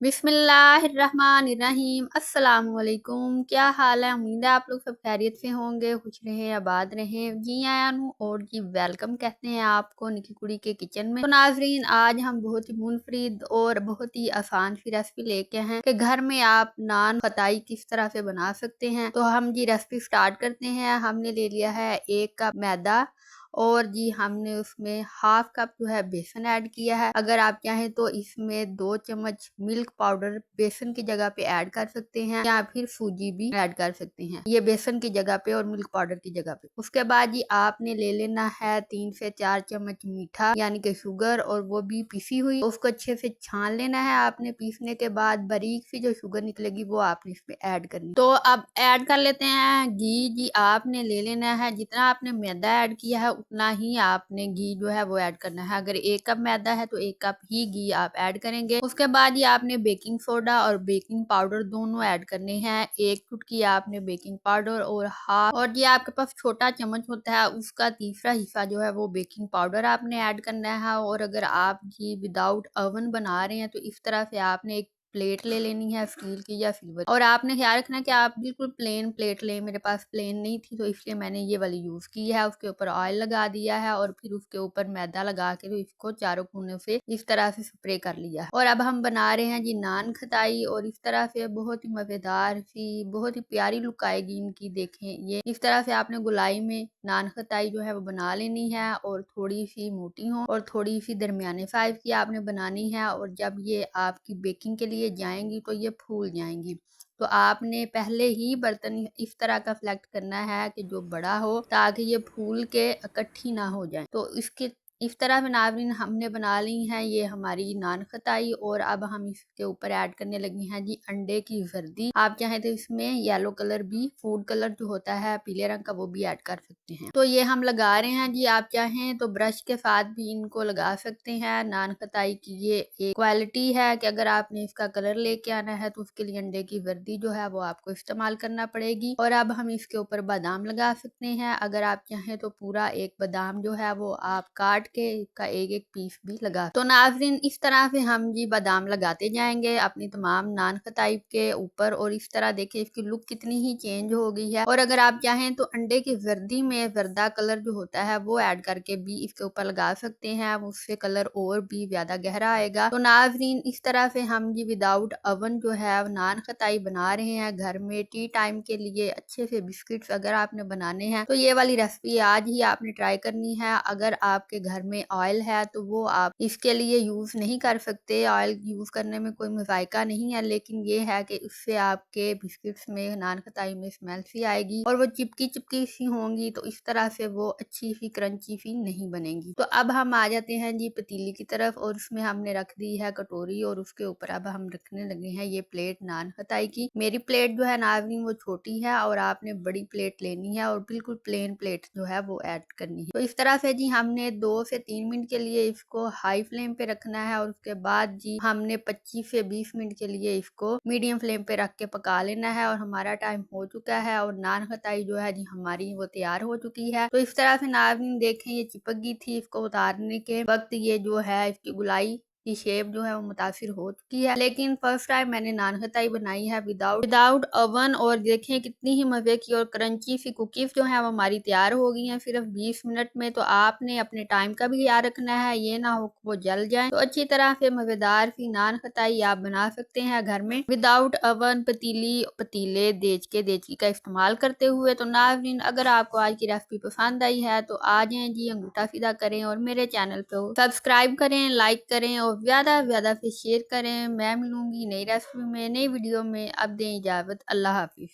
बिस्मिल्लाहिर्रहमानिर्रहीम। अस्सलाम वालेकुम। क्या हाल है? उम्मीद है आप लोग सब खैरियत से होंगे, खुश रहें, आबाद रहें। जी आयान हूँ और जी वेलकम कहते हैं आपको निकी कुड़ी के किचन में। तो नाजरीन, आज हम बहुत ही मुनफरिद और बहुत ही आसान सी रेसिपी लेके हैं कि घर में आप नान खताई किस तरह से बना सकते हैं। तो हम जी रेसिपी स्टार्ट करते हैं। हमने ले लिया है 1 कप मैदा और जी हमने उसमें हाफ कप जो है बेसन ऐड किया है। अगर आप चाहें तो इसमें 2 चम्मच मिल्क पाउडर बेसन की जगह पे ऐड कर सकते हैं या फिर सूजी भी ऐड कर सकते हैं, ये बेसन की जगह पे और मिल्क पाउडर की जगह पे। उसके बाद जी आपने ले लेना है 3 से 4 चम्मच मीठा यानी कि शुगर, और वो भी पिसी हुई। उसको अच्छे से छान लेना है आपने। पीसने के बाद बारीक सी जो शुगर निकलेगी वो आपने इसमें ऐड करनी। तो अब ऐड कर लेते हैं घी। जी आपने ले लेना है, जितना आपने मैदा ऐड किया है उतना ही आपने घी जो है वो ऐड करना है। अगर 1 कप मैदा है तो 1 कप ही घी आप ऐड करेंगे। उसके बाद ये आपने बेकिंग सोडा और बेकिंग पाउडर दोनों ऐड करने हैं। 1 चुटकी आपने बेकिंग पाउडर और हाफ, और ये आपके पास छोटा चम्मच होता है उसका तीसरा हिस्सा जो है वो बेकिंग पाउडर आपने ऐड करना है। और अगर आप जी विदाउट ओवन बना रहे हैं तो इस तरह से आपने एक प्लेट ले लेनी है स्टील की या सिल्वर, और आपने ख्याल रखना कि आप बिल्कुल प्लेन प्लेट लें। मेरे पास प्लेन नहीं थी तो इसलिए मैंने ये वाली यूज की है। उसके ऊपर ऑयल लगा दिया है और फिर उसके ऊपर मैदा लगा के तो इसको चारों कोनों से इस तरह से स्प्रे कर लिया है। और अब हम बना रहे हैं जी नान खताई, और इस तरह से बहुत ही मजेदार सी बहुत ही प्यारी लुक आएगी इनकी। देखें, ये इस तरह से आपने गुलाई में नान खताई जो है वो बना लेनी है, और थोड़ी सी मोटी हो और थोड़ी सी दरमियाने साइज की आपने बनानी है। और जब ये आपकी बेकिंग के लिए जाएंगी तो ये फूल जाएंगी। तो आपने पहले ही बर्तन इस तरह का सिलेक्ट करना है कि जो बड़ा हो, ताकि ये फूल के इकट्ठी ना हो जाए। तो इसके इस तरह से नाज़रीन हमने बना ली है ये हमारी नान खताई। और अब हम इसके ऊपर ऐड करने लगे हैं जी अंडे की जर्दी। आप चाहें तो इसमें येलो कलर भी, फूड कलर जो होता है पीले रंग का, वो भी ऐड कर सकते हैं। तो ये हम लगा रहे हैं जी। आप चाहें तो ब्रश के साथ भी इनको लगा सकते हैं। नान खताई की ये एक क्वालिटी है कि अगर आपने इसका कलर लेके आना है तो उसके लिए अंडे की जर्दी जो है वो आपको इस्तेमाल करना पड़ेगी। और अब हम इसके ऊपर बादाम लगा सकते हैं। अगर आप चाहें तो पूरा एक बादाम जो है वो आप काट के इसका एक एक पीस भी लगा। तो नाज़रीन, इस तरह से हम जी बादाम लगाते जाएंगे अपनी तमाम नान खताई के ऊपर। और इस तरह देखिए इसकी लुक कितनी ही चेंज हो गई है। और अगर आप चाहें तो अंडे की जर्दी में जर्दा कलर जो होता है वो ऐड करके भी इसके ऊपर लगा सकते हैं, उससे कलर और भी ज्यादा गहरा आएगा। तो नाज़रीन, इस तरह से हम जी विदाउट ओवन जो है नान खताई बना रहे हैं घर में टी टाइम के लिए। अच्छे से बिस्किट्स अगर आपने बनाने हैं तो ये वाली रेसिपी आज ही आपने ट्राई करनी है। अगर आपके घर में ऑयल है तो वो आप इसके लिए यूज नहीं कर सकते। ऑयल यूज करने में कोई मजायका नहीं है, लेकिन ये है कि उससे आपके बिस्किट्स में नान खताई में स्मेल सी आएगी और वो चिपकी चिपकी सी होंगी। तो इस तरह से वो अच्छी सी क्रंची सी नहीं बनेगी। तो अब हम आ जाते हैं जी पतीली की तरफ, और उसमें हमने रख दी है कटोरी, और उसके ऊपर अब हम रखने लगे हैं ये प्लेट नान खताई की। मेरी प्लेट जो है नाज़रीन वो छोटी है, और आपने बड़ी प्लेट लेनी है और बिल्कुल प्लेन प्लेट जो है वो ऐड करनी है। तो इस तरह से जी हमने 2 से 3 मिनट के लिए इसको हाई फ्लेम पे रखना है, और उसके बाद जी हमने 25 से 20 मिनट के लिए इसको मीडियम फ्लेम पे रख के पका लेना है। और हमारा टाइम हो चुका है और नान खताई जो है जी हमारी वो तैयार हो चुकी है। तो इस तरह से नाज़रीन देखें ये चिपक गई थी। इसको उतारने के वक्त ये जो है इसकी गुलाई की शेप जो है वो मुतासिर हो चुकी है। लेकिन फर्स्ट टाइम मैंने नान खताई बनाई है विदाउट ओवन, और देखें कितनी ही मजे की और क्रंची सी कुकीज जो है वो हमारी तैयार हो गई हैं सिर्फ 20 मिनट में। तो आपने अपने टाइम का भी याद रखना है, ये ना हो वो जल जाए। तो अच्छी तरह से मजेदार सी नान खताई आप बना सकते हैं घर में विदाउट ओवन, पतीले देचकी का इस्तेमाल करते हुए। तो नाज़रीन, अगर आपको आज की रेसिपी पसंद आई है तो आ जाएं जी, अंगूठा सीधा करें और मेरे चैनल को सब्सक्राइब करें, लाइक करें और ज्यादा से ज्यादा से शेयर करें। मैं मिलूंगी नई रेसिपी में, नई वीडियो में। अब दें इजाजत, अल्लाह हाफिज।